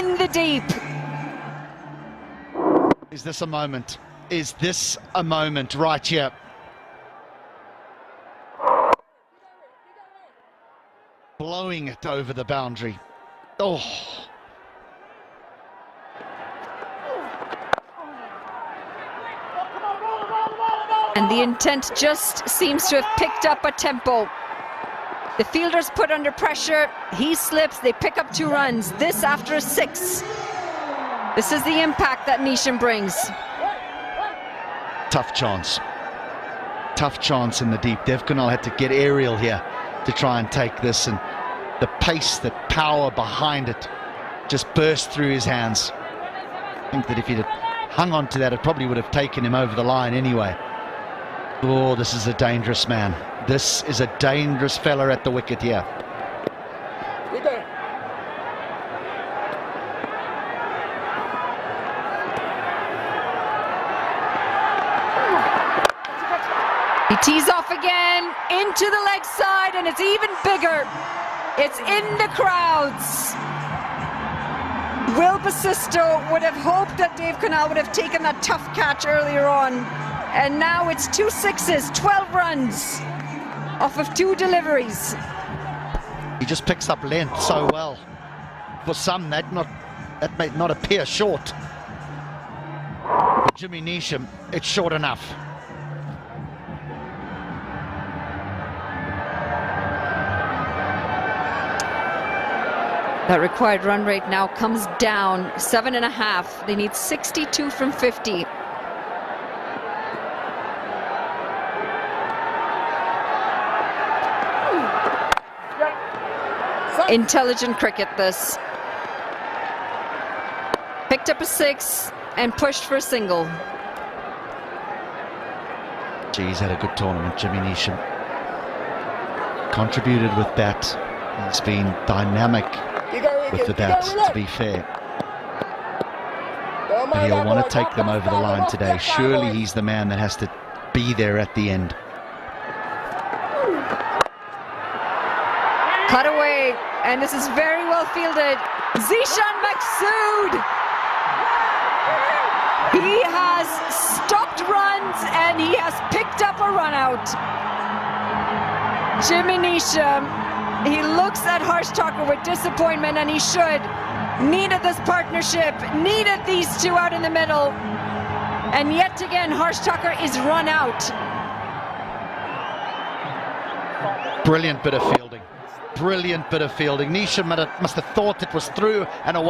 in the deep. Is this a moment? Is this a moment right here? Blowing it over the boundary. Oh. And the intent just seems to have picked up a tempo. The fielder's put under pressure, he slips, they pick up 2 runs. This after a 6. This is the impact that Neesham brings. Tough chance. Tough chance in the deep. Dev Kunal had to get aerial here to try and take this, and the pace, the power behind it just burst through his hands. I think that if he'd have hung on to that, it probably would have taken him over the line anyway. Oh, this is a dangerous man. This is a dangerous fella at the wicket here. He tees off again, into the leg side, and it's even bigger. It's in the crowds. Will Basisto would have hoped that Dave Kunal would have taken that tough catch earlier on. And now it's 2 sixes, 12 runs off of 2 deliveries. He just picks up length so well. For some, that may not appear short. But Jimmy Neesham, it's short enough. That required run rate now comes down 7.5. They need 62 from 50. Intelligent cricket, this. Picked up a 6 and pushed for a single. He's had a good tournament, Jimmy Neesham. Contributed with bat. He's been dynamic with the bat, to be fair. And he'll want to take them over the line today. Surely he's the man that has to be there at the end. Cut away, and this is very well fielded. Zishan Maqsood! He has stopped runs and he has picked up a run out. Jimmy Neesham, he looks at Harsh Thakur with disappointment, and he should. Needed this partnership, needed these 2 out in the middle. And yet again, Harsh Thakur is run out. Brilliant bit of fielding. Brilliant bit of fielding. Neesham must have thought it was through and away.